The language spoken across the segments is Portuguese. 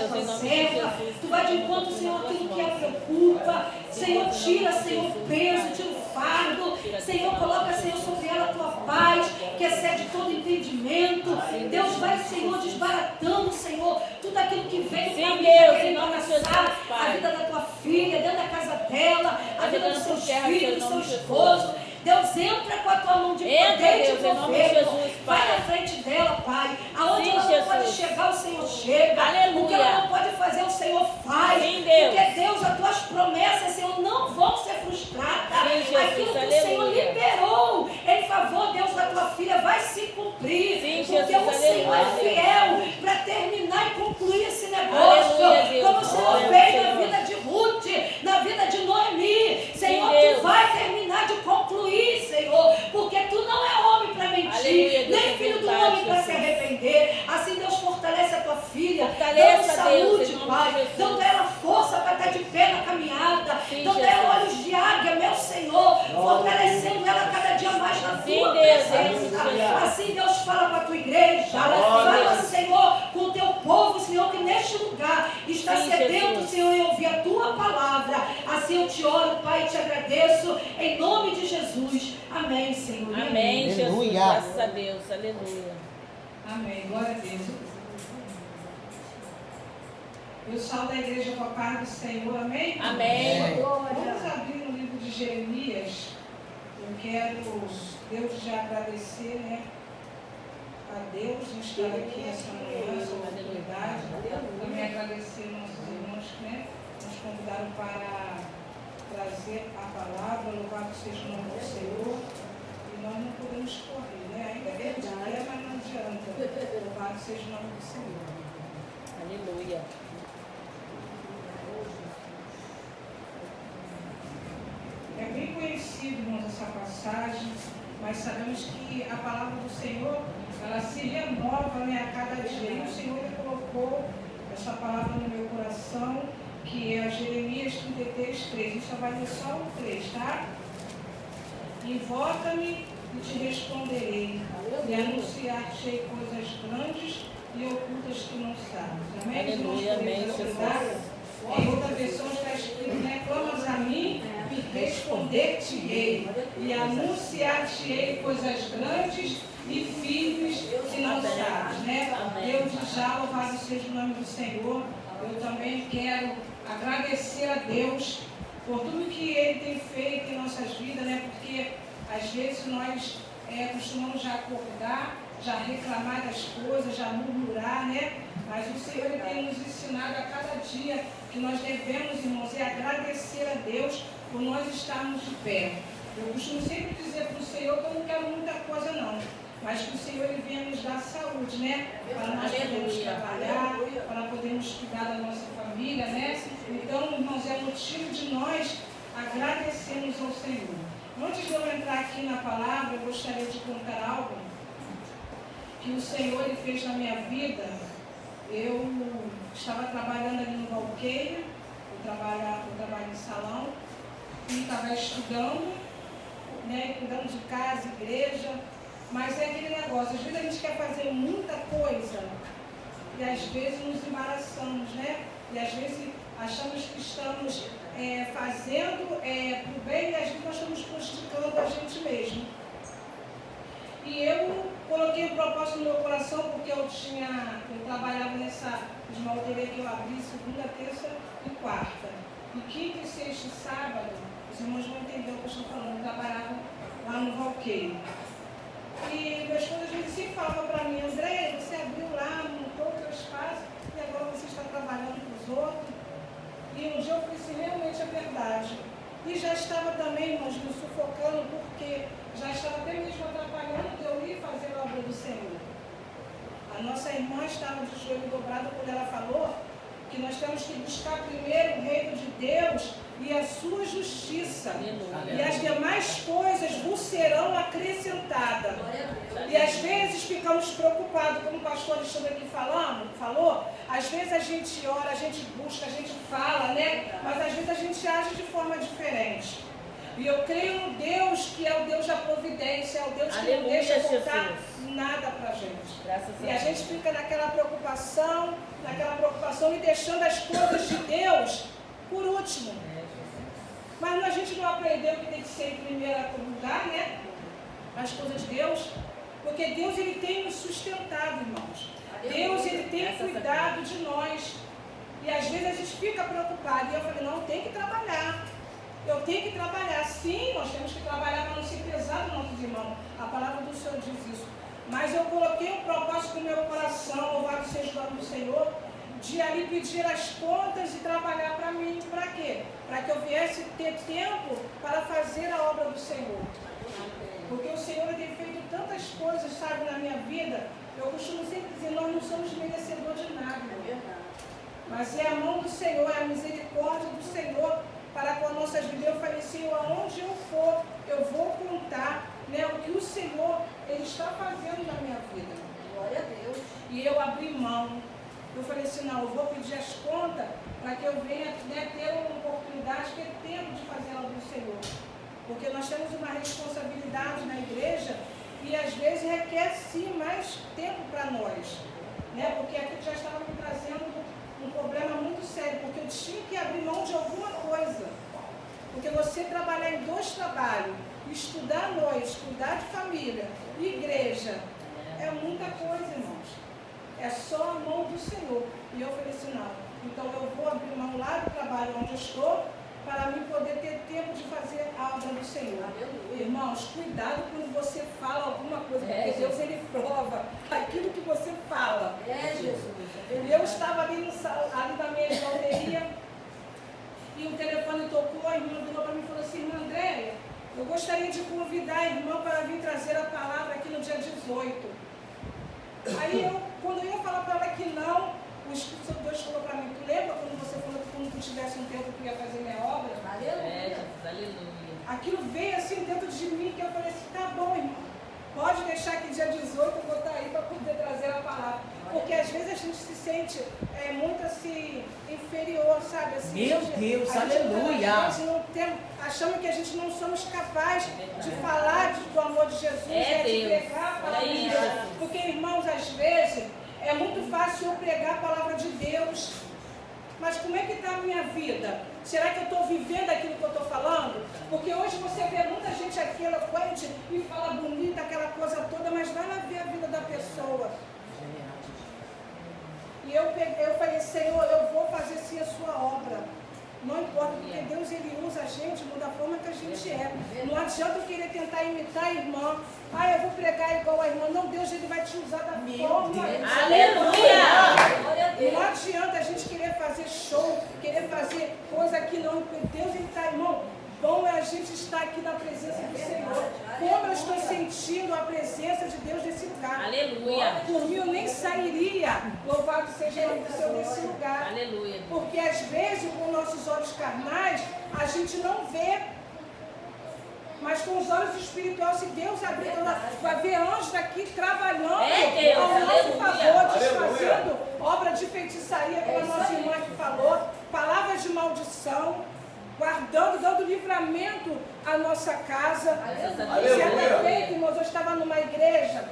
tua serva. Tu vai de encontro, Senhor, aquilo que a preocupa. Senhor, tira, Senhor, o peso, tira o fardo. Senhor, coloca, Senhor, sobre ela a tua paz, que excede todo entendimento. Deus vai, Senhor, desbaratando, Senhor, tudo aquilo que vem para querer embaraçar a vida da tua filha, dentro da casa dela, a vida dos seus filhos, do seu esposo. Deus, entra com a tua mão de poder e de governo. Vai na frente dela, Pai. Aonde ela não pode chegar, o Senhor chega. O que ela não pode fazer, o Senhor faz. Porque, Deus, as tuas promessas, Senhor, não vão ser frustradas. Aquilo que o Senhor liberou em favor, Deus, da tua filha, vai se cumprir. Porque o Senhor é fiel para terminar e concluir esse negócio. Como o Senhor fez na vida de Ruth, na vida de Noemi. Senhor, tu vai terminar de concluir, Senhor, porque tu não é homem para mentir, nem filho do homem para se arrepender. Assim, Deus, fortalece a tua filha, dando saúde, Pai, dando a ela força para estar de pé na caminhada, dando a ela olhos de águia, meu Senhor, fortalecendo ela cada dia mais na tua presença. Assim, Deus, fala com a tua igreja, fala, Senhor, com o teu povo, Senhor, que neste lugar está sedento, Senhor, em ouvir a tua palavra. Assim eu te oro, Pai, e te agradeço, em nome de Jesus. Amém, Senhor. Amém, Jesus. Graças a Deus. Aleluia. Amém. Glória a Deus. Eu salvo a igreja com a paz do Senhor. Amém? Amém. Vamos abrir no livro de Jeremias. Eu quero, Deus, já agradecer, né? A Deus de estar aqui nessa manhã, essa oportunidade. Também agradecer nossos irmãos que, né, nos convidaram para trazer a palavra. Louvado seja o nome do Senhor. E nós não podemos correr, né? Ainda que a gente quer, mas não adianta. Louvado seja o nome do Senhor. Aleluia. É bem conhecido, irmãos, essa passagem, mas sabemos que a palavra do Senhor, ela se renova, né, a cada dia. E o Senhor colocou essa palavra no meu coração, que é Jeremias 33:3. Isso vai ler só o 3, tá? Invoca-me e te responderei, e anunciar-te coisas grandes e ocultas que não sabes. Amém? Aleluia, amém. Em outra versão está escrito, né? Clamas a mim e responder-te-ei, e anunciar-te-ei coisas grandes e firmes que não sabes, né? Eu já, louvado seja o nome do Senhor. Eu também quero agradecer a Deus por tudo que Ele tem feito em nossas vidas, né? Porque às vezes nós costumamos já acordar, já reclamar das coisas, já murmurar, né? Mas o Senhor Ele tem nos ensinado a cada dia que nós devemos, irmãos, agradecer a Deus por nós estarmos de pé. Eu costumo sempre dizer para o Senhor que eu não quero muita coisa não, mas que o Senhor Ele venha nos dar saúde, né? Para nós podermos trabalhar, para podermos cuidar da nossa família, né? Então, irmãos, é motivo de nós agradecermos ao Senhor. Antes de eu entrar aqui na palavra, eu gostaria de contar algo que o Senhor Ele fez na minha vida. Eu estava trabalhando ali no Valqueira, eu trabalho em salão, e estava estudando, né? Cuidando de casa, igreja. Mas é aquele negócio, às vezes a gente quer fazer muita coisa e às vezes nos embaraçamos, né? E às vezes achamos que estamos fazendo para o bem e às vezes nós estamos prejudicando a gente mesmo. E eu coloquei um propósito no meu coração porque eu trabalhava nessa esmalteria que eu abri segunda, terça e quarta. E quinta e sexta e sábado, os irmãos vão entender o que eu estou falando, eu trabalhava lá no Valqueiro. E meu esposo às vezes sempre falava para mim, André, você abriu lá, montou o teu espaço e agora você está trabalhando para os outros. E um dia eu falei assim, realmente é verdade. E já estava também, irmãos, me sufocando, porque já estava até mesmo atrapalhando de eu ir fazer a obra do Senhor. A nossa irmã estava de joelho dobrado quando ela falou que nós temos que buscar primeiro o reino de Deus e a sua justiça. E as demais coisas vos serão acrescentadas. E às vezes ficamos preocupados, como o pastor Alexandre aqui falou, às vezes a gente ora, a gente busca, a gente fala, né? Mas às vezes a gente age de forma diferente. E eu creio no Deus que é o Deus da providência, é o Deus que não deixa faltar nada para a gente. E a gente fica naquela preocupação e deixando as coisas de Deus por último. Mas a gente não aprendeu que tem que ser em primeiro lugar, né? As coisas de Deus. Porque Deus, Ele tem nos sustentado, irmãos. Deus, Ele tem cuidado de nós. E às vezes a gente fica preocupado. E eu falei, não, tem que trabalhar. Eu tenho que trabalhar. Sim, nós temos que trabalhar para não ser pesado, nossos irmãos. A palavra do Senhor diz isso. Mas eu coloquei um propósito no meu coração, louvado seja o nome do Senhor, de ali pedir as contas e trabalhar para mim. Para quê? Para que eu viesse ter tempo para fazer a obra do Senhor. Porque o Senhor tem feito tantas coisas, sabe, na minha vida. Eu costumo sempre dizer, nós não somos merecedores de nada. Mas é a mão do Senhor, é a misericórdia do Senhor para com as nossas vidas. Eu falei, Senhor, aonde eu for, eu vou contar, né, o que o Senhor Ele está fazendo na minha vida. Glória a Deus. E eu abri mão. Eu falei assim, não, eu vou pedir as contas para que eu venha, né, ter uma oportunidade, ter tempo de fazer a obra do Senhor. Porque nós temos uma responsabilidade na igreja e às vezes requer sim mais tempo para nós. Né? Porque aqui já estava me trazendo um problema muito sério, porque eu tinha que abrir mão de alguma coisa. Porque você trabalhar em 2 trabalhos, estudar à noite, cuidar de família, igreja, é muita coisa, irmãos. É só a mão do Senhor. E eu falei assim, não, então eu vou abrir mão lá do trabalho onde eu estou, para mim poder ter tempo de fazer a obra do Senhor. Irmãos, cuidado quando você fala alguma coisa, porque Deus, Ele prova aquilo que você fala. Jesus. Eu estava ali na minha escalderia e o telefone tocou, a irmã virou para mim e falou assim, irmã Andréia, eu gostaria de convidar a irmã para vir trazer a palavra aqui no dia 18. Aí quando eu ia falar para ela que não, o Espírito Santo Deus falou para mim, tu lembra quando você falou que quando tu tivesse um tempo que ia fazer minha obra? Aleluia. Aleluia. Aquilo veio assim dentro de mim, que eu falei assim, tá bom, irmão, pode deixar que dia 18 eu vou estar aí para poder trazer a palavra. Porque às vezes a gente se sente muito assim, inferior, sabe? Assim, meu Deus, aleluia. Achamos que a gente não somos capazes de falar do amor de Jesus, de pregar a palavra de Deus. Porque, irmãos, às vezes é muito fácil eu pregar a palavra de Deus, mas como é que está a minha vida? Será que eu estou vivendo aquilo que eu estou falando? Porque hoje você vê muita gente aqui eloquente e fala bonita, aquela coisa toda, mas vai lá ver a vida da pessoa. E eu falei, Senhor, eu vou fazer sim a sua obra. Não importa, porque Deus, Ele usa a gente da forma que a gente é. Não adianta eu querer tentar imitar a irmã. Ah, eu vou pregar igual a irmã. Não, Deus, Ele vai te usar da forma. Aleluia! Não adianta a gente querer fazer show, querer fazer coisa que não. Deus, Ele está, irmão. Bom é a gente estar aqui na presença do Senhor. Como eu estou sentindo a presença de Deus nesse lugar. Aleluia. Por mim eu nem sairia, louvado seja o nome do Senhor, nesse lugar. Aleluia. Porque às vezes com nossos olhos carnais a gente não vê. Mas com os olhos espirituais, se Deus abrir, vai ver anjos aqui trabalhando ao nosso favor, desfazendo obra de feitiçaria, como a nossa irmã que falou, palavras de maldição, guardando, dando livramento à nossa casa. Certa feita, irmãos, eu estava numa igreja,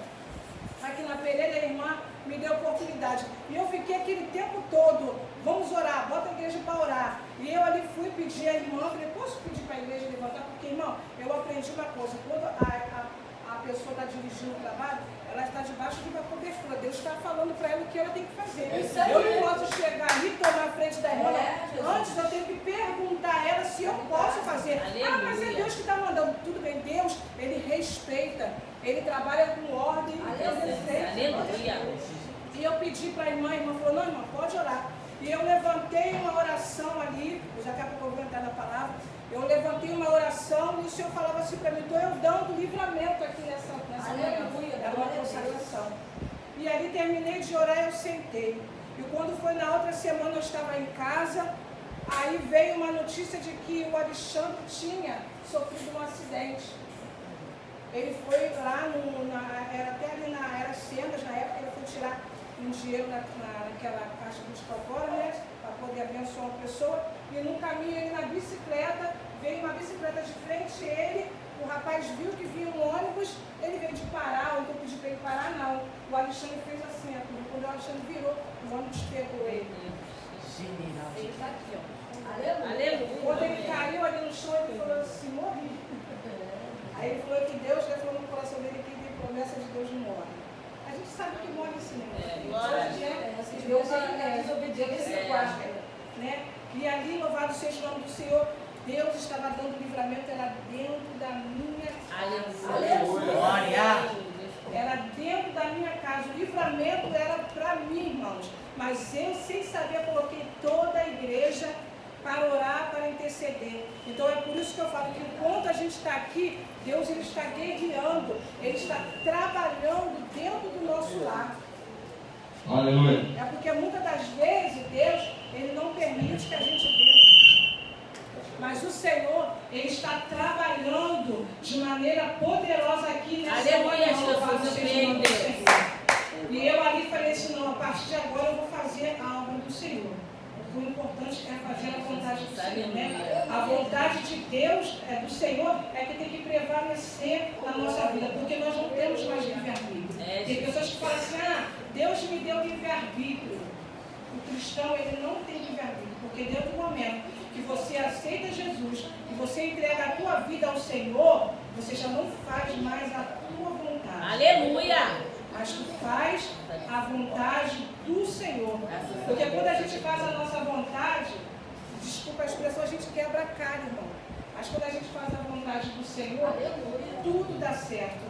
aqui na Pereira, a irmã me deu oportunidade. E eu fiquei aquele tempo todo, vamos orar, bota a igreja para orar. E eu ali fui pedir a irmã, falei, posso pedir para a igreja levantar? Porque, irmão, eu aprendi uma coisa, quando a pessoa está dirigindo o trabalho, ela está debaixo de uma cobertura. Deus está falando para ela o que ela tem que fazer. Eu não posso chegar ali, tomar a frente da irmã. Antes eu tenho que perguntar a ela se eu posso fazer. Ah, mas é Deus que está mandando. Tudo bem, Deus, Ele respeita. Ele trabalha com ordem. Aleluia. E eu pedi para a irmã falou, não, irmã, pode orar. E eu levantei uma oração ali, daqui a pouco eu vou entrar na palavra. Eu levantei uma oração e o Senhor falava assim para mim, estou eu dando livramento aqui nessa manhã. Era uma consagração. E ali terminei de orar e eu sentei. E quando foi na outra semana eu estava em casa, aí veio uma notícia de que o Alexandre tinha sofrido um acidente. Ele foi lá, era até ali era Sendas, na época ele foi tirar um dinheiro naquela caixa de fora, né? Para poder abençoar uma pessoa. pessoa, e no caminho ele na bicicleta, veio uma bicicleta de frente a ele, o rapaz viu que vinha um ônibus, ele veio de parar, ou eu pedi para ele parar, não. O Alexandre fez assim, quando o Alexandre virou, o ônibus pegou ele. Ele está aqui, ó. Aleluia. Quando ele caiu ali no chão, ele falou assim, morri. Aí ele falou que Deus falou no coração dele que tem promessa de Deus não morre. A gente sabe que morre sim, né? Deus é desobediência guarda, né? E ali, louvado seja o nome do Senhor, Deus estava dando livramento, era dentro da minha casa. Aleluia. Glória. Era dentro da minha casa. O livramento era para mim, irmãos. Mas eu, sem saber, coloquei toda a igreja para orar, para interceder. Então é por isso que eu falo que enquanto a gente está aqui, Deus ele está guerreando, Ele está trabalhando dentro do nosso lar. Aleluia. É porque muitas das vezes Deus ele não permite que a gente veja. Mas o Senhor, Ele está trabalhando de maneira poderosa aqui nessa manhã. E eu ali falei assim, não, a partir de agora eu vou fazer a obra do Senhor. O importante é fazer a vontade do Senhor, né? A vontade de Deus, do Senhor, é que tem que prevalecer na nossa vida, porque nós não temos mais livre-arbítrio. Tem pessoas que falam assim, Deus me deu livre-arbítrio. O cristão, ele não tem livre-arbítrio, porque dentro do momento que você aceita Jesus, que você entrega a tua vida ao Senhor, você já não faz mais a tua vontade. Aleluia! Mas tu faz a vontade do Senhor. Porque quando a gente faz a nossa vontade, desculpa a expressão, a gente quebra a cara, irmão. Mas quando a gente faz a vontade do Senhor, tudo dá certo.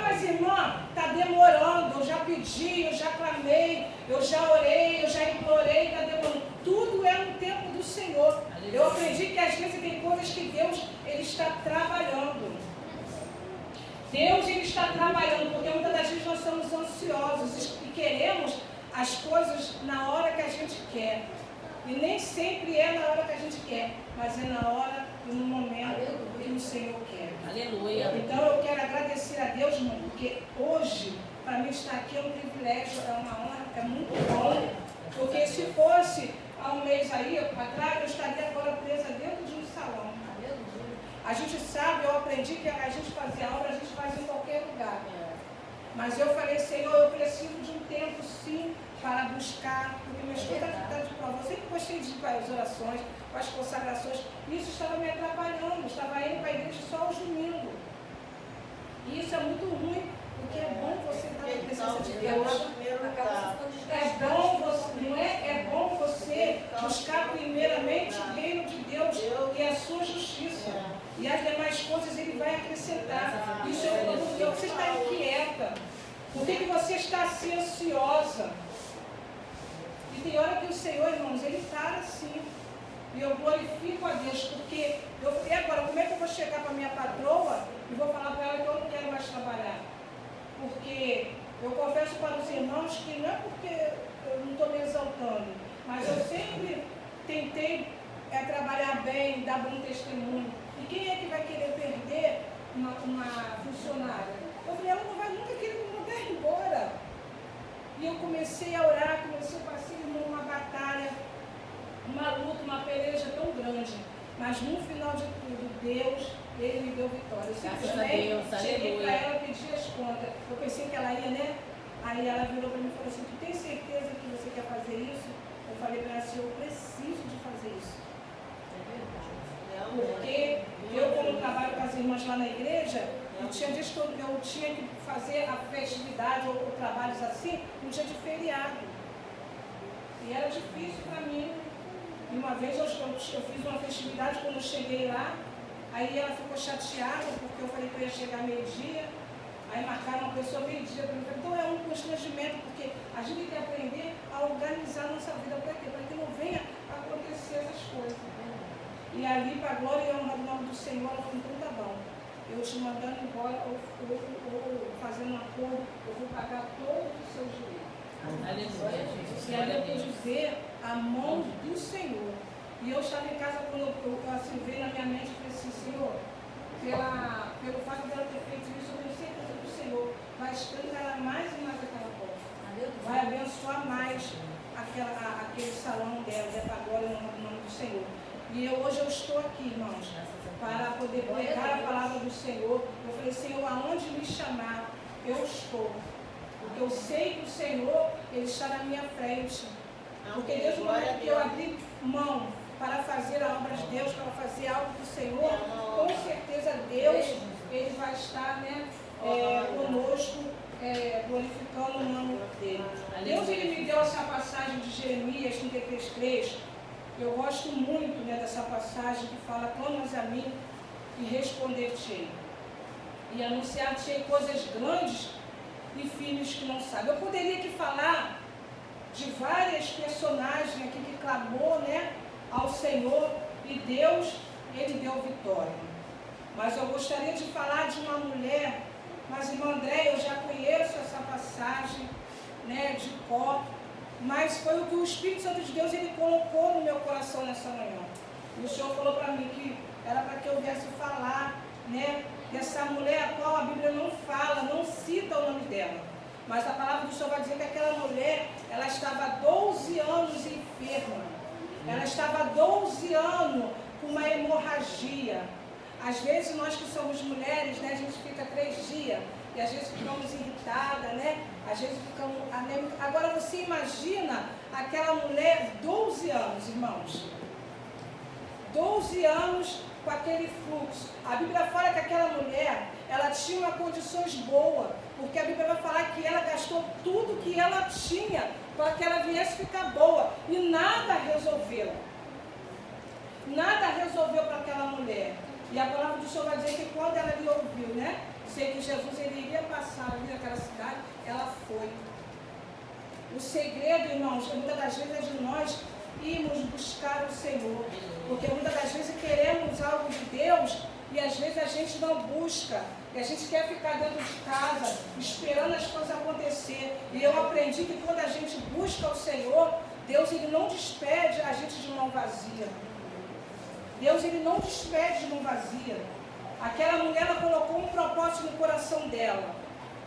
Mas irmã, está demorando, eu já pedi, eu já clamei, eu já orei, eu já implorei, está demorando. Tudo é no tempo do Senhor. Eu aprendi que às vezes tem coisas que Deus ele está trabalhando. Deus ele está trabalhando, porque muitas das vezes nós somos ansiosos e queremos as coisas na hora que a gente quer. E nem sempre é na hora que a gente quer, mas é na hora e no momento que o Senhor quer. Aleluia. Então eu quero agradecer a Deus, irmão, porque hoje, para mim estar aqui é um privilégio, é uma honra, é muito bom. Porque se fosse há um mês aí atrás, eu estaria agora presa dentro de um salão. A gente sabe, eu aprendi que a gente fazia obra, a gente faz em qualquer lugar. Mas eu falei, Senhor, eu preciso de um tempo sim para buscar, porque minha esposa está de prova. Eu sempre gostei de ir para as orações, para as consagrações. Isso estava me atrapalhando, estava indo para a igreja só aos domingos. E isso é muito ruim, porque é bom você estar na presença de Deus. É bom você, não é? É bom você buscar primeiramente o reino de Deus e a sua justiça. E as demais coisas ele vai acrescentar. Isso é o produto de Deus. Você está inquieta. Por que você está assim ansiosa? E tem hora que o Senhor, irmãos, ele está assim. E eu glorifico a Deus, porque eu falei, agora, como é que eu vou chegar para a minha patroa e vou falar para ela que eu não quero mais trabalhar? Porque eu confesso para os irmãos que não é porque eu não estou me exaltando, mas eu sempre tentei trabalhar bem, dar bom testemunho. E quem é que vai querer perder uma funcionária? Eu falei, ela não vai nunca querer me mandar embora. E eu comecei a orar, comecei a passar numa batalha, uma luta, uma peleja tão grande. Mas no final de tudo, Deus, Ele me deu vitória. Eu simplesmente cheguei para ela e pedi as contas. Eu pensei que ela ia, né? Aí ela virou para mim e falou assim, tu tem certeza que você quer fazer isso? Eu falei para ela assim, eu preciso de fazer isso. Porque eu, como trabalho com as irmãs lá na igreja, tinha dias que eu tinha que fazer a festividade ou trabalhos assim, no dia de feriado. E era difícil para mim. E uma vez eu fiz uma festividade, quando eu cheguei lá, aí ela ficou chateada, porque eu falei que eu ia chegar meio-dia, aí marcaram uma pessoa meio-dia para mim. Então é um constrangimento, porque a gente tem que aprender a organizar a nossa vida. Para quê? Para que não venha acontecer essas coisas. E ali, para a glória e honra do nome do Senhor, ela falou, então tá bom, eu te mandando embora, ou fazendo um acordo, eu vou pagar todos os seus direitos. E ali eu pude ver a mão do Senhor. E eu estava em casa, quando eu assim, veio na minha mente, eu falei assim, Senhor, pelo fato dela ter feito isso, eu tenho certeza que o Senhor vai escancarar mais e mais aquela porta. Vai abençoar mais aquele salão dela, para a glória no nome do Senhor. E hoje eu estou aqui, irmãos, para poder pregar a palavra do Senhor. Eu falei, Senhor, aonde me chamar, eu estou. Porque eu sei que o Senhor, Ele está na minha frente. Porque Deus não quer que eu abri mão para fazer a obra de Deus, para fazer algo do Senhor. Com certeza Deus, Ele vai estar, né, conosco, glorificando o nome dEle. Deus, Ele me deu essa passagem de Jeremias 33:3. Eu gosto muito, né, dessa passagem que fala, clamas a mim e responder-te-ei. E anunciar-te-ei coisas grandes e filhos que não sabem. Eu poderia aqui falar de várias personagens aqui que clamou, né, ao Senhor, e Deus, Ele deu vitória. Mas eu gostaria de falar de uma mulher, mas irmã André, eu já conheço essa passagem, né, de cor, mas foi o que o Espírito Santo de Deus, Ele colocou no meu coração nessa manhã. E o Senhor falou para mim que era para que eu viesse falar, né, dessa mulher a qual a Bíblia não fala, não cita o nome dela. Mas a palavra do Senhor vai dizer que aquela mulher, ela estava 12 anos enferma. Ela estava 12 anos com uma hemorragia. Às vezes nós que somos mulheres, né, a gente fica 3 dias e às vezes ficamos irritadas, né? Às vezes ficamos anêmicas. Agora você imagina aquela mulher 12 anos, irmãos. 12 anos com aquele fluxo. A Bíblia fala que aquela mulher, ela tinha uma condições boas, porque a Bíblia vai falar que ela gastou tudo que ela tinha para que ela viesse ficar boa, e nada resolveu. Nada resolveu para aquela mulher. E a palavra do Senhor vai dizer que quando ela lhe ouviu, né, dizer que Jesus ele iria passar ali naquela cidade, ela foi. O segredo, irmãos, muitas das vezes é de nós irmos buscar o Senhor, porque muitas das vezes queremos algo de Deus e às vezes a gente não busca, e a gente quer ficar dentro de casa esperando as coisas acontecer. E eu aprendi que quando a gente busca o Senhor, Deus ele não despede a gente de mão vazia. Deus ele não despede de mão vazia. Aquela mulher, ela colocou um propósito no coração dela.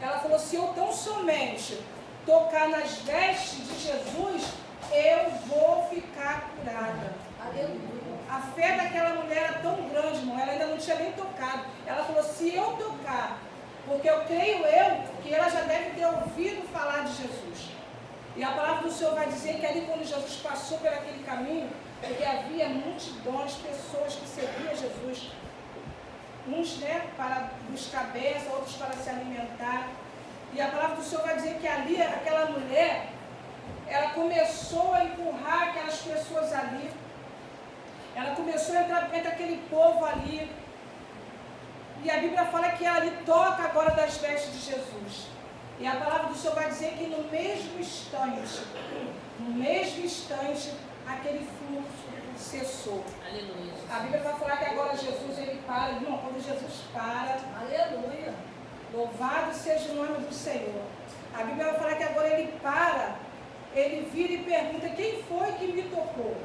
Ela falou, se eu tão somente tocar nas vestes de Jesus, eu vou ficar curada. Aleluia. A fé daquela mulher era tão grande, irmão, ela ainda não tinha nem tocado. Ela falou, se eu tocar, porque eu creio que ela já deve ter ouvido falar de Jesus. E a palavra do Senhor vai dizer que ali quando Jesus passou por aquele caminho, porque havia multidões, pessoas que seguiam Jesus. Uns, né, para buscar bênção, outros para se alimentar. E a palavra do Senhor vai dizer que ali, aquela mulher, ela começou a empurrar aquelas pessoas ali. Ela começou a entrar entre aquele povo ali. E a Bíblia fala que ela ali toca agora das vestes de Jesus. E a palavra do Senhor vai dizer que no mesmo instante, aquele fluxo cessou. Aleluia. A Bíblia vai falar que agora Jesus ele para. Irmão, quando Jesus para, aleluia, louvado seja o nome do Senhor. A Bíblia vai falar que agora ele para, ele vira e pergunta, quem foi que me tocou?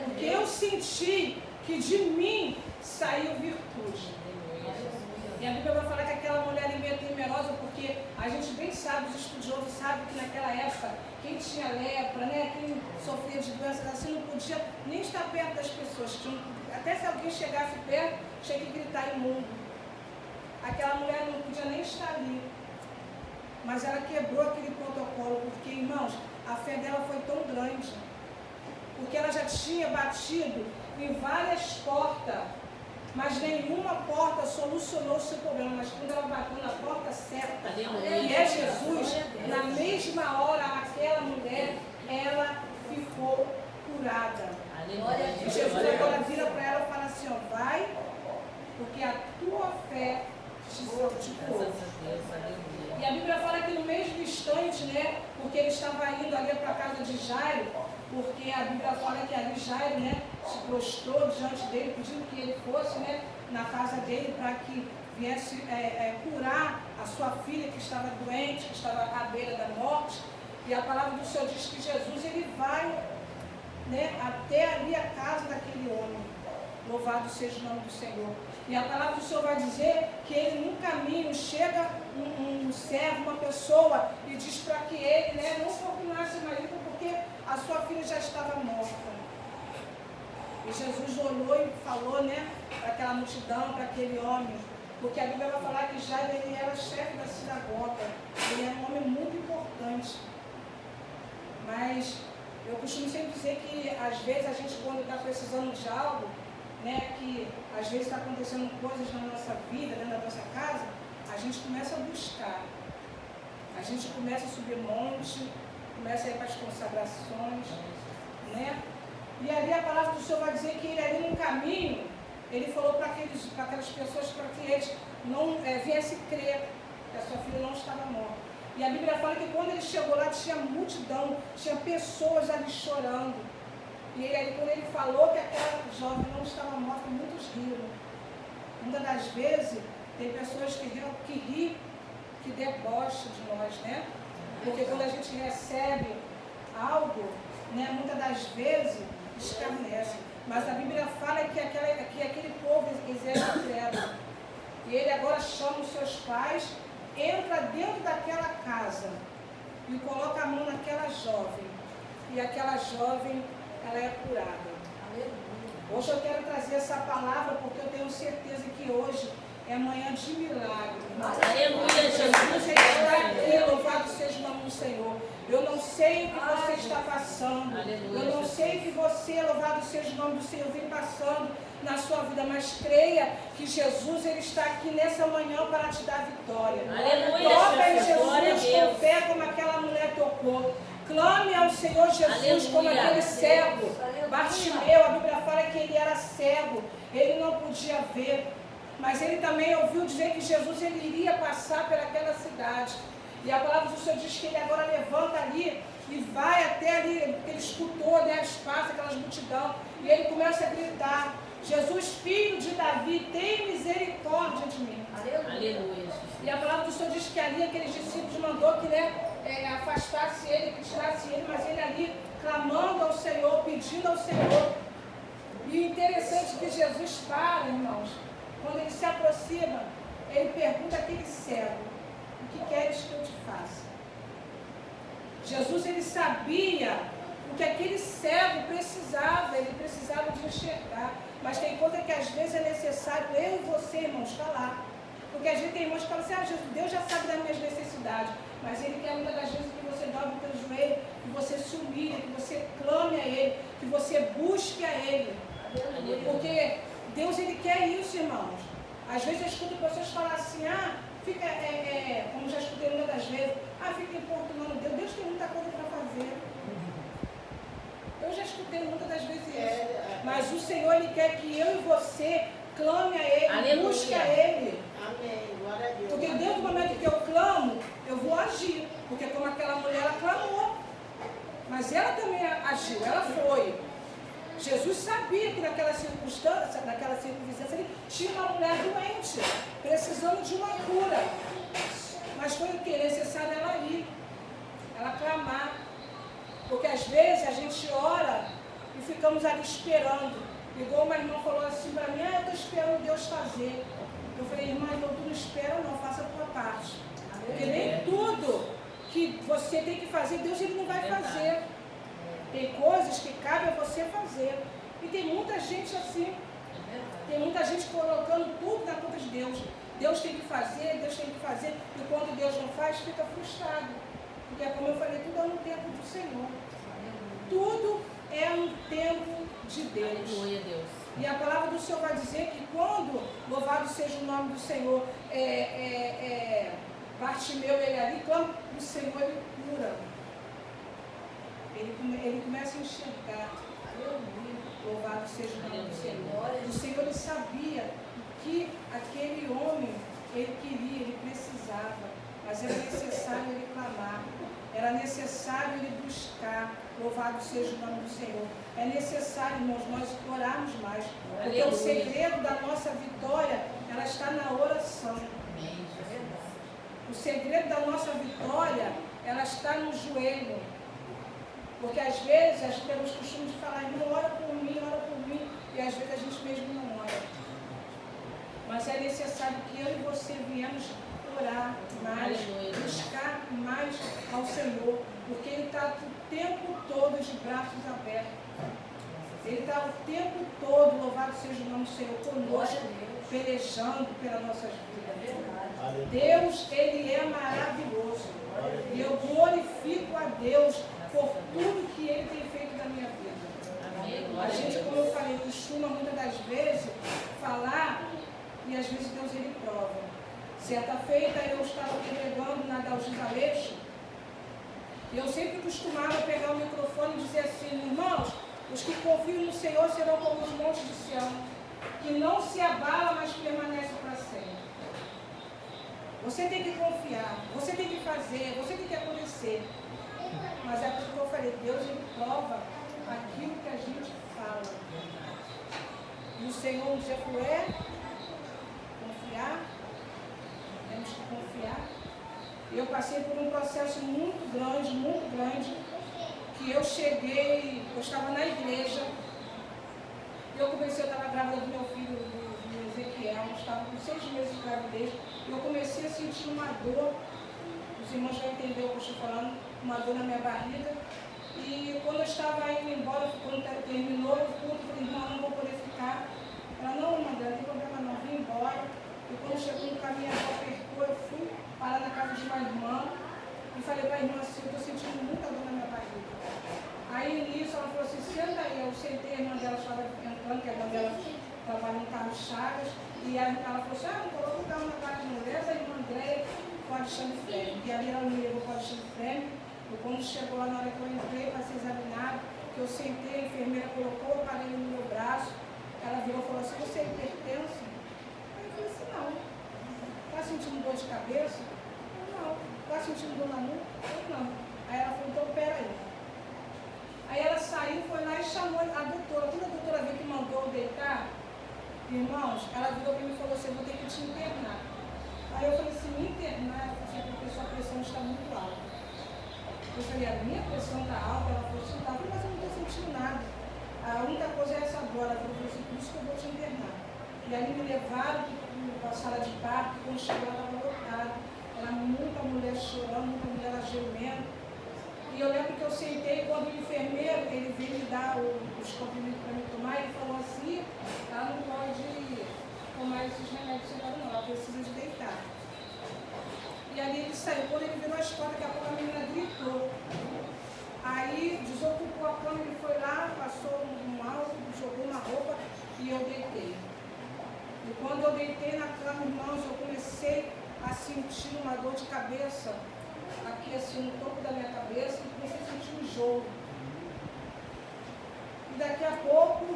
Porque eu senti que de mim saiu virtude. E a Bíblia vai falar que aquela mulher ali meio temerosa, porque a gente bem sabe, os estudiosos sabem que naquela época, quem tinha lepra, né, quem sofria de doenças assim, não podia nem estar perto das pessoas. Até se alguém chegasse perto, tinha que gritar imundo. Aquela mulher não podia nem estar ali. Mas ela quebrou aquele protocolo, porque, irmãos, a fé dela foi tão grande. Porque ela já tinha batido em várias portas, mas nenhuma porta solucionou o seu problema. Mas quando ela bateu na porta certa, que é Jesus, na mesma hora, aquela mulher, ela ficou curada. E Jesus agora vira para ela e fala assim, ó, vai, porque a tua fé te curou. E a Bíblia fala que no mesmo instante, né, porque ele estava indo ali para a casa de Jairo, porque a Bíblia fala que ali Jairo, né, se prostrou diante dele, pedindo que ele fosse, né, na casa dele para que viesse curar a sua filha que estava doente, que estava à beira da morte. E a palavra do Senhor diz que Jesus ele vai, né, até ali a casa daquele homem. Louvado seja o nome do Senhor. E a palavra do Senhor vai dizer que ele no caminho chega um servo, uma pessoa, e diz para que ele, né, não procurasse o marido porque a sua filha já estava morta. E Jesus olhou e falou, né, para aquela multidão, para aquele homem, porque a Bíblia vai falar que já ele era chefe da sinagoga, ele era um homem muito importante. Mas eu costumo sempre dizer que às vezes a gente, quando está precisando de algo, né, que às vezes está acontecendo coisas na nossa vida, dentro da nossa casa, a gente começa a buscar. A gente começa a subir monte, começa a ir para as consagrações, né? E ali a palavra do Senhor vai dizer que ele ali no caminho, ele falou para aquelas pessoas para que eles não viessem crer que a sua filha não estava morta. E a Bíblia fala que quando ele chegou lá tinha multidão, tinha pessoas ali chorando. E ele, quando ele falou que aquela jovem não estava morta, muitos riram. Muitas das vezes tem pessoas que riem, que debocham de nós, né? Porque quando a gente recebe algo, né, muitas das vezes escarnece. Mas a Bíblia fala que aquele povo era incrédulo. E ele agora chama os seus pais, entra dentro daquela casa e coloca a mão naquela jovem. E aquela jovem, ela é curada. Hoje eu quero trazer essa palavra porque eu tenho certeza que hoje é manhã de milagre. Aleluia, Jesus. Está aqui, louvado seja o nome do Senhor. Eu não sei o que você está passando. Aleluia, Eu não sei o que você, louvado seja o nome do Senhor, vem passando na sua vida, mas creia que Jesus ele está aqui nessa manhã para te dar vitória. Aleluia, Toca em Jesus. Glória a Jesus com Deus. fé como aquela mulher tocou. Clame ao Senhor Jesus como Aleluia. aquele cego. Bartimeu, a Bíblia fala que ele era cego, ele não podia ver. Mas ele também ouviu dizer que Jesus ele iria passar pelaquela cidade. E a palavra do Senhor diz que ele agora levanta ali e vai até ali, ele escutou, né, as passas, aquelas multidão, e ele começa a gritar: Jesus, filho de Davi, tem misericórdia de mim. Aleluia. E a palavra do Senhor diz que ali aqueles discípulos mandou que, né, afastasse ele, que tirasse ele, mas ele ali clamando ao Senhor, pedindo ao Senhor. E o interessante é que Jesus para, irmãos, quando ele se aproxima, ele pergunta àquele cego: o que queres que eu te faça? Jesus ele sabia o que aquele cego precisava, ele precisava de enxergar. Mas tem coisa que às vezes é necessário eu e você, irmãos, falar. Porque a gente tem irmãos que falam assim: Jesus, Deus já sabe das minhas necessidades. Mas Ele quer muitas das vezes que você dobre o teu joelho, que você se humilhe, que você clame a Ele, que você busque a Ele. Porque Deus ele quer isso, irmãos. Às vezes eu escuto pessoas falar assim: fica, como já escutei muitas das vezes, fica importunando Deus. Deus tem muita coisa para fazer. Eu já escutei muitas das vezes isso. Mas o Senhor ele quer que eu e você clame a Ele, Aleluia. busque a Ele. Amém. Glória a Deus. Porque desde o momento que eu clamo, eu vou agir. Porque como aquela mulher, ela clamou. Mas ela também agiu, ela foi. Jesus sabia que naquela circunstância, ele tinha uma mulher doente, precisando de uma cura. Mas foi o que? Necessário ela ir, ela clamar. Porque às vezes a gente ora e ficamos ali esperando. Igual uma irmã falou assim para mim: eu estou esperando Deus fazer. Eu falei: irmã, então tu não espera não, faça a tua parte. Porque nem tudo que você tem que fazer, Deus ele não vai fazer. Tem coisas que cabe a você fazer. E tem muita gente assim. Tem muita gente colocando tudo na conta de Deus. Deus tem que fazer, Deus tem que fazer. E quando Deus não faz, fica frustrado. Porque como eu falei, tudo é um tempo do Senhor. Tudo é um tempo de Deus. Aleluia, Deus. E a palavra do Senhor vai dizer que quando, louvado seja o nome do Senhor, Bartimeu, ele ali, quando o Senhor ele cura. Ele começa a enxergar. Louvado seja o nome do Senhor. O Senhor ele sabia que aquele homem, ele queria, ele precisava. Mas era necessário ele clamar. Era necessário ele buscar. Louvado seja o nome do Senhor. É necessário, irmãos, nós orarmos mais. Porque o segredo da nossa vitória, ela está na oração. O segredo da nossa vitória, ela está no joelho. Porque às vezes a gente tem o costume de falar: irmão, ora por mim, e às vezes a gente mesmo não ora. Mas é necessário que eu e você viemos orar mais, buscar mais ao Senhor, porque Ele está o tempo todo de braços abertos. Ele está o tempo todo, louvado seja o nome do Senhor, conosco, pelejando pelas nossas vidas. Deus, Ele é maravilhoso. E eu glorifico a Deus por tudo que Ele tem feito na minha vida. A gente, como eu falei, costuma muitas das vezes falar e às vezes Deus Ele prova. Certa feita eu estava pregando na Dalgis Aleixo e eu sempre costumava pegar o microfone e dizer assim: irmãos, os que confiam no Senhor serão como os montes de Sião, que não se abala, mas permanece para sempre. Você tem que confiar, você tem que fazer, você tem que acontecer. Mas é aquilo que eu falei, Deus Ele prova aquilo que a gente fala. E o Senhor nos é confiar, temos que confiar. Eu passei por um processo muito grande, que eu cheguei, eu estava na igreja, eu estava grávida do meu filho, do Ezequiel, estava com 6 meses de gravidez, e eu comecei a sentir uma dor, os irmãos vão entender o que eu estou falando, uma dor na minha barriga, e quando eu estava indo embora, quando terminou o culto, eu falei: irmã, não vou poder ficar. Ela: não, irmã, não tem problema não, vim embora. E quando chegou no caminho, ela apertou, eu fui parar na casa de uma irmã, e falei para a irmã assim: eu estou sentindo muita dor na minha barriga. Aí nisso ela falou assim: senta aí. Eu sentei, a irmã dela estava entrando, que a irmã dela trabalha no Carlos Chagas, e ela falou assim: não coloca o carro na casa de mulher, a irmã Andréia com o Alexandre Freme. E ali ela me levou com o Alexandre Freme, e quando chegou lá, na hora que eu entrei para ser examinado, que eu sentei, a enfermeira colocou o aparelho no meu braço, ela virou e falou assim: você é hipertenso? Aí eu falei assim: não. Está sentindo dor de cabeça? Eu: não. Está sentindo dor na nuca? Eu: não. Aí ela falou: então peraí. Aí ela saiu, foi lá e chamou a doutora. Quando a doutora viu que mandou eu deitar, irmãos, ela virou para mim e falou assim: eu vou ter que te internar. Aí eu falei assim: me internar? Ela falou assim: porque sua pressão está muito alta. Eu falei: a minha pressão está alta? Ela falou assim: tá, mas eu não estou sentindo nada. A única coisa é essa dor. Ela falou assim: por isso que eu vou te internar. E aí me levaram para a sala de parto, quando chegou ela estava lotada. Era muita mulher chorando, muita mulher gemendo. E eu lembro que eu sentei, quando o enfermeiro, ele veio me dar os comprimidos para me tomar, ele falou assim: ela não pode tomar esses remédios agora não, ela precisa de deitar. E ali ele saiu, quando ele virou as costas, daqui a pouco a menina gritou. Aí desocupou a cama, ele foi lá, passou um álcool, jogou uma roupa e eu deitei. E quando eu deitei na cama, irmãos, eu comecei a sentir uma dor de cabeça, aqui assim no topo da minha cabeça, e comecei a sentir um jogo. E daqui a pouco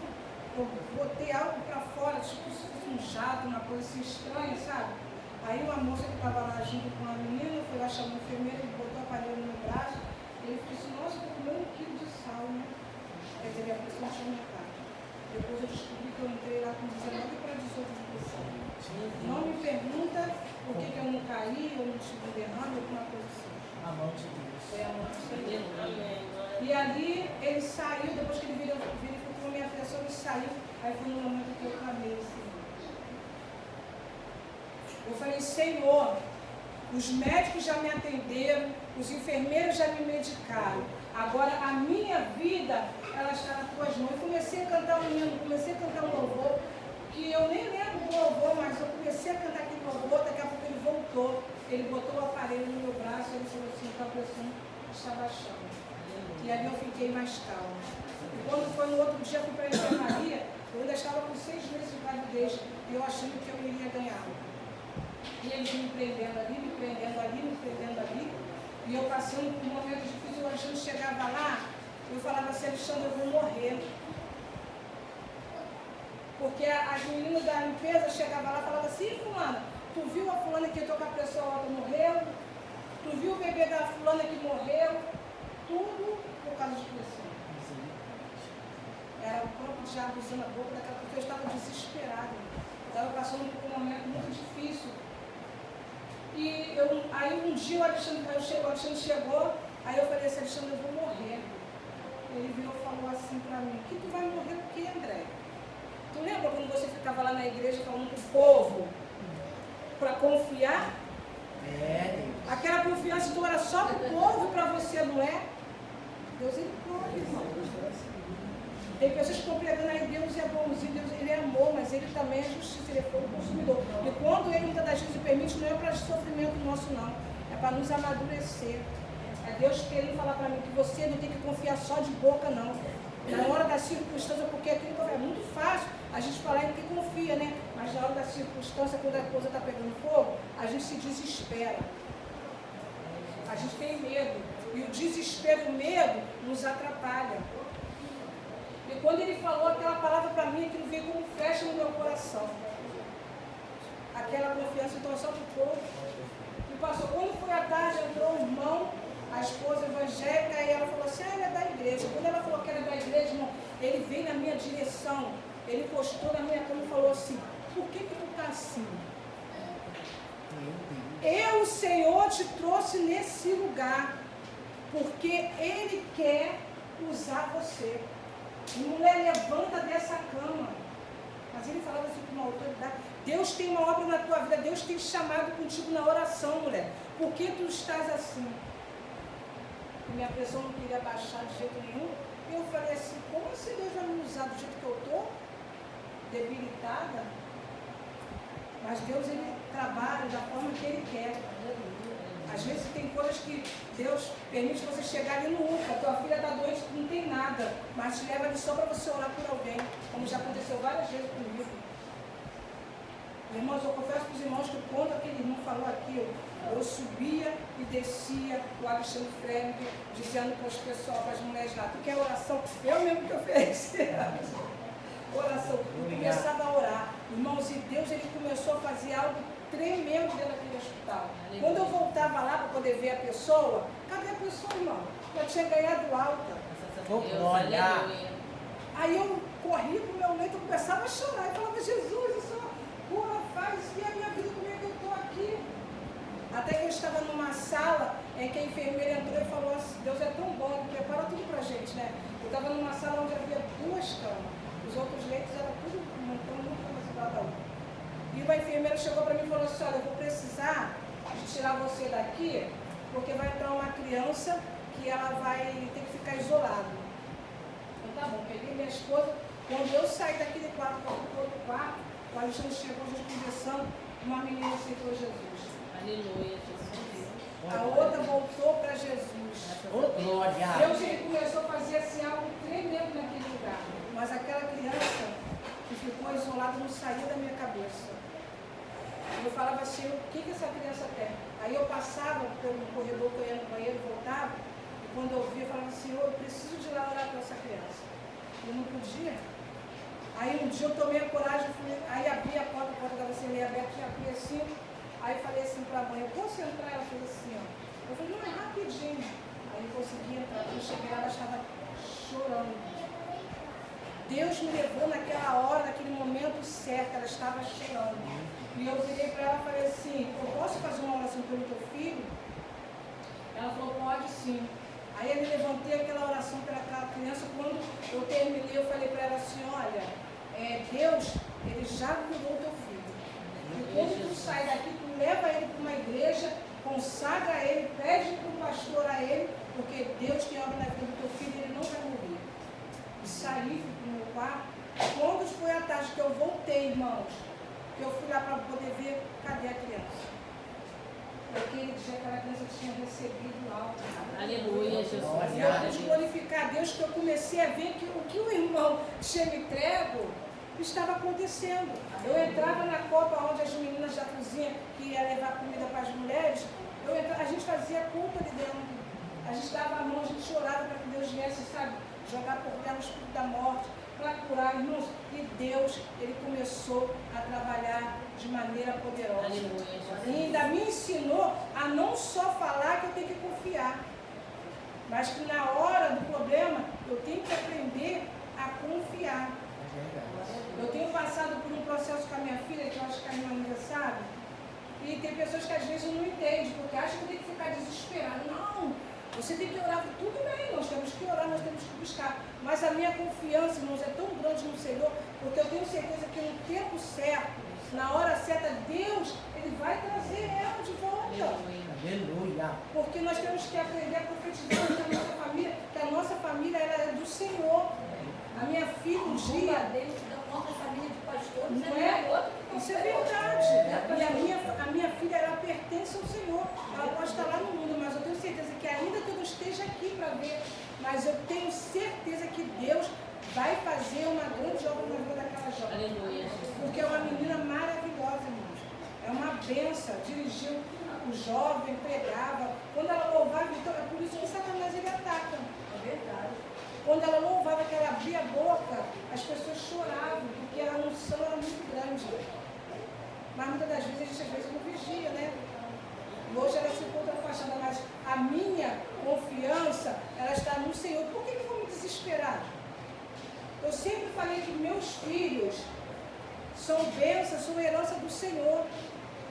eu botei algo para fora, tipo se fosse um jato, uma coisa assim estranha, sabe? Aí uma moça que estava lá junto com a menina, foi lá chamar a enfermeira, ele botou o aparelho no meu braço, e ele falou assim: nossa, eu estou comendo 1 quilo de sal, né? Quer dizer, minha pressão tinha aumentado. Depois eu descobri que eu entrei lá com 19 para 18 de pressão. Não me pergunta por que eu não caí, ou não tive um derrame, alguma coisa assim. A mão de Deus. Foi a mão de Deus. E ali ele saiu, depois que ele verificou minha pressão, ele saiu. Aí foi no momento que eu clamei assim. Eu falei: Senhor, os médicos já me atenderam, os enfermeiros já me medicaram. Agora a minha vida, ela está nas tuas mãos. Eu comecei a cantar um hino, comecei a cantar um louvor, que eu nem lembro do louvor, mas eu comecei a cantar aquele louvor, daqui a pouco ele voltou. Ele botou o aparelho no meu braço e ele falou assim: a pressão está baixando. E ali eu fiquei mais calma. E quando foi no outro dia, eu fui para a enfermaria, eu ainda estava com 6 meses de gravidez, e eu achando que eu iria ganhar. E eles me prendendo ali, me prendendo ali, me prendendo ali. E eu passando por um momento difícil, o Alexandre chegava lá, eu falava assim: Alexandre, eu vou morrer. Porque as meninas da limpeza chegavam lá e falavam assim: fulana, tu viu a fulana que entrou com a pressão alta morreu? Tu viu o bebê da fulana que morreu? Tudo por causa de pressão. Era o próprio diabo usando a boca daquela, porque eu estava desesperada. Eu estava passando por um momento muito difícil. E aí um dia o Alexandre chegou, aí eu falei assim: Alexandre, eu vou morrer. Ele virou e falou assim para mim: que tu vai morrer o quê, André? Tu Tu lembra quando você ficava lá na igreja falando com o povo para confiar? Deus. Aquela confiança tu era só para o povo e para você, não é? Deus, ele prova, irmão. Tem pessoas que estão pregando aí, Deus é bonzinho, Deus ele é amor, mas ele também é justiça, ele é fogo consumidor. E quando ele muitas das vezes permite, não é para sofrimento nosso, não. É para nos amadurecer. É Deus querendo falar para mim que você não tem que confiar só de boca, não. Na hora da circunstância, porque aquilo é muito fácil a gente falar em que confia, né? Mas na hora da circunstância, quando a coisa está pegando fogo, a gente se desespera. A gente tem medo. E o desespero e o medo nos atrapalha. E quando ele falou aquela palavra para mim, aquilo veio como flecha no meu coração. Aquela confiança, então é só para o povo. E passou, quando foi à tarde, entrou um irmão, a esposa evangélica, e ela falou assim, ele é da igreja. Quando ela falou que era da igreja, irmão, ele veio na minha direção, ele encostou na minha cama e falou assim, por que tu está assim? Eu, o Senhor, te trouxe nesse lugar, porque Ele quer usar você. E mulher, levanta dessa cama. Mas ele falava assim com uma autoridade. Deus tem uma obra na tua vida, Deus tem chamado contigo na oração, mulher. Por que tu estás assim? Minha pressão não queria baixar de jeito nenhum. E eu falei assim, como assim Deus vai me usar do jeito que eu estou? Debilitada? Mas Deus, ele trabalha da forma que ele quer. Às vezes tem coisas que Deus permite você chegar ali no UPA. A tua filha está doente, não tem nada, mas te leva ali só para você orar por alguém, como já aconteceu várias vezes comigo. Irmãos, eu confesso para os irmãos que quando aquele irmão falou aquilo, eu subia e descia o Alexandre Frank, dizendo para as pessoas, para as mulheres lá, tu quer oração? Eu mesmo que oferecia. Oração. Eu começava a orar. Irmãos, e Deus, ele começou a fazer algo tremendo dentro daquele hospital. Quando eu voltava lá para poder ver a pessoa, cadê a pessoa, irmão? Já tinha ganhado alta. Glória. Aí eu corri para o meu leito, eu começava a chorar. Eu falava, Jesus, isso cura, faz, e a minha vida, como é que eu estou aqui? Até que eu estava numa sala em que a enfermeira entrou e falou assim, Deus é tão bom, ele prepara tudo para a gente, né? Eu estava numa sala onde havia 2 camas. Os outros leitos eram tudo, não camas igual da outra. E uma enfermeira chegou para mim e falou assim, olha, eu vou precisar de tirar você daqui, porque vai entrar uma criança que ela vai ter que ficar isolada. Então tá bom, peguei minha esposa. Quando eu saí daquele quarto para o outro quarto, o Alexandre chegou, a gente conversando, uma menina aceitou Jesus. Aleluia, Jesus. A outra voltou para Jesus. Glória. Deus, ele começou a fazer assim algo tremendo naquele lugar. Mas aquela criança que ficou isolada não saía da minha cabeça. Eu falava assim, o que essa criança tem? Aí eu passava pelo corredor, eu ia no banheiro, voltava, e quando eu via, eu falava assim, eu preciso de ir lá orar com essa criança. Eu não podia. Aí um dia eu tomei a coragem, aí abri a porta estava assim, meio aberta, e abri assim, aí eu falei assim para a mãe, eu posso entrar? Ela fez assim, ó. Eu falei, não, é rapidinho. Aí eu consegui entrar, quando eu cheguei lá, ela estava chorando. Deus me levou naquela hora, naquele momento certo, ela estava chorando. E eu virei para ela e falei assim, eu posso fazer uma oração pelo teu filho? Ela falou, pode sim. Aí eu me levantei aquela oração pela criança, quando eu terminei, eu falei para ela assim, olha, Deus, ele já curou o teu filho. E quando tu sai daqui, tu leva ele para uma igreja, consagra ele, pede para o pastor a ele, porque Deus tem obra na vida do teu filho e ele não vai morrer. E saí, fui para o meu quarto. Quando foi a tarde que eu voltei, irmãos, eu fui lá para poder ver, cadê a criança? Naquele dia aquela criança tinha recebido algo. Aleluia, Jesus. Eu pude glorificar a Deus, que eu comecei a ver que o que o irmão tinha me entrego estava acontecendo. Eu entrava na copa onde as meninas da cozinha que ia levar comida para as mulheres, a gente fazia culpa de dentro. A gente dava a mão, a gente chorava para que Deus viesse, sabe, jogar por terra o espírito da morte, para curar, irmãos. E Deus, ele começou a trabalhar de maneira poderosa. Aleluia, E ainda me ensinou a não só falar que eu tenho que confiar, mas que na hora do problema eu tenho que aprender a confiar. Eu tenho passado por um processo com a minha filha, que eu acho que é meu aniversário, e tem pessoas que às vezes não entendem, porque acham que eu tenho que ficar desesperada. Não, Você tem que orar, tudo bem, nós temos que orar, nós temos que buscar. Mas a minha confiança, irmãos, é tão grande no Senhor, porque eu tenho certeza que no tempo certo, na hora certa, Deus, Ele vai trazer ela de volta. Aleluia. Porque nós temos que aprender a profetizar na nossa família, que a nossa família ela é do Senhor. A minha filha um dia... Nossa família de pastores, Não é? Isso é verdade. E a minha filha, ela pertence ao Senhor. Ela pode estar lá no mundo, mas eu tenho certeza que ainda que eu não esteja aqui para ver, mas eu tenho certeza que Deus vai fazer uma grande obra na vida daquela jovem. Aleluia. Porque é uma menina maravilhosa, irmãos. É uma benção. Dirigiu o jovem, pregava. Quando ela louvava, então, é por isso que Satanás ele ataca. É verdade. Quando ela louvava, que ela abria a boca, as pessoas choravam, porque a unção era muito grande. Mas muitas das vezes, a gente às vezes não vigia, né? E hoje ela se encontra afastada, mas a minha confiança, ela está no Senhor. Por que eu vou me desesperar? Eu sempre falei que meus filhos são bênçãos, são herança do Senhor.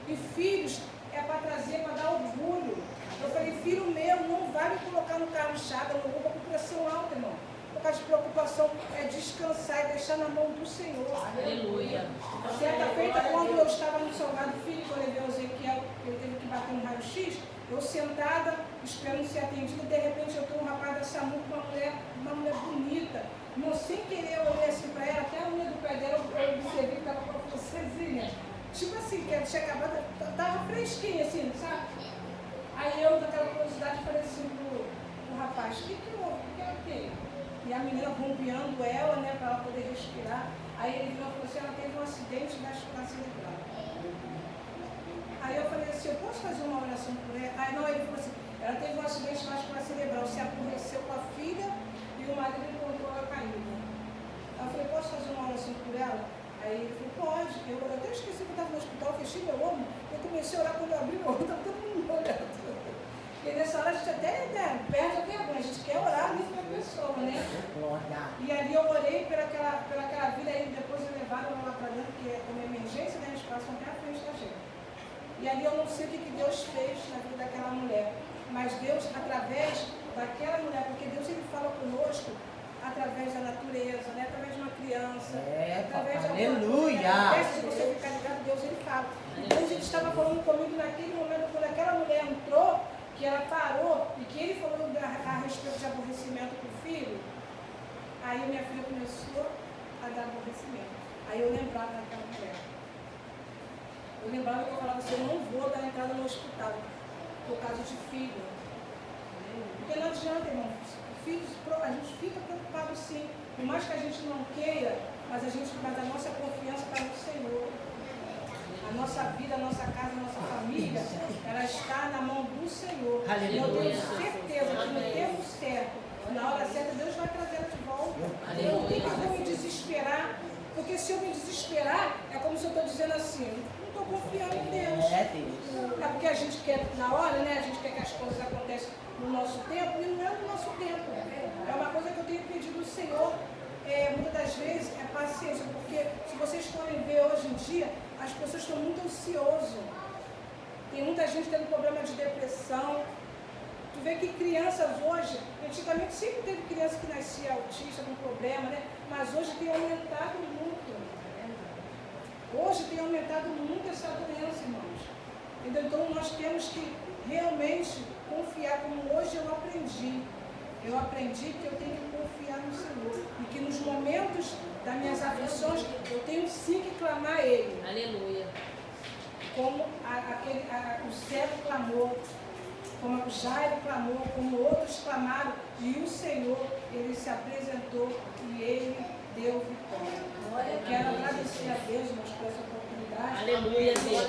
E filhos é para trazer, para dar orgulho. Eu falei, filho meu, não vai me colocar no carro chaga, não vou com pressão alta, irmão. Por causa de preocupação é descansar e deixar na mão do Senhor. Aleluia. Certa feita, quando eu estava no Salgado Filho, quando eu levei o Ezequiel, ele teve que bater no raio-x, eu sentada, esperando ser atendida, de repente eu tenho um rapaz da SAMU com uma mulher bonita. Irmão, sem querer, eu olhei assim para ela, até a unha do pé dela, eu observei que estava com a francesinha. Tipo assim, que ela tinha acabado, estava fresquinha assim, sabe? Aí eu, daquela curiosidade, falei assim pro rapaz, o que houve? O que ela tem? E a menina rompeando ela, né, para ela poder respirar. Aí ele virou e falou assim, ela teve um acidente vascular cerebral. Aí eu falei assim, eu posso fazer uma oração por ela? Aí não, ele falou assim, ela teve um acidente vascular cerebral, se aborreceu com a filha e o marido encontrou ela caída. Aí eu falei, posso fazer uma oração por ela? Aí ele falou, pode. Eu até esqueci que eu estava no hospital, fechei meu olho, eu comecei a orar quando eu abri meu olho, estava todo mundo olhando. E nessa hora a gente até perde a vergonha, a gente quer orar ali para a pessoa, né? E ali eu orei pelaquela vida, aí depois eu levaram ela lá para dentro, porque é uma emergência, né? Eles passam até à frente da gente. E ali eu não sei o que Deus fez na vida daquela mulher, mas Deus, através daquela mulher, porque Deus ele fala conosco através da natureza, né? Através de uma criança, através de aleluia! Coisa, se você ficar ligado, Deus ele fala. Então ele estava falando comigo naquele momento, quando aquela mulher entrou, que ela parou e que ele falou a respeito de aborrecimento para o filho, aí minha filha começou a dar aborrecimento. Aí eu lembrava daquela mulher. Eu lembrava que eu falava assim, eu não vou dar entrada no hospital por causa de filho. Porque não adianta, irmão. Filhos, a gente fica preocupado sim. Por mais que a gente não queira, mas a nossa confiança está no Senhor. A nossa vida, a nossa casa, a nossa família, ela está na mão do Senhor. E eu tenho certeza que no tempo certo, na hora certa, Deus vai trazer ela de volta. Eu não tenho como me desesperar, porque se eu me desesperar, é como se eu estou dizendo assim, não estou confiando em Deus. É porque a gente quer, na hora, né? A gente quer que as coisas aconteçam no nosso tempo, e não é no nosso tempo. É uma coisa que eu tenho pedido ao Senhor. Muitas das vezes é paciência, porque se vocês forem ver hoje em dia, as pessoas estão muito ansiosas. Tem muita gente tendo problema de depressão. Tu vê que crianças hoje, antigamente sempre teve criança que nascia autista com problema, né? Mas hoje tem aumentado muito. Hoje tem aumentado muito essa doença, irmãos. Entendeu? Então nós temos que realmente confiar, como hoje eu aprendi. Eu aprendi que eu tenho que confiar no Senhor. E que nos momentos das minhas aflições, eu tenho sim que clamar a Ele. Aleluia. Como o cego clamou, como o Jairo clamou, como outros clamaram. E o Senhor, Ele se apresentou e Ele deu vitória. Eu quero agradecer a Deus, irmãos, por essa oportunidade. Aleluia, Deus.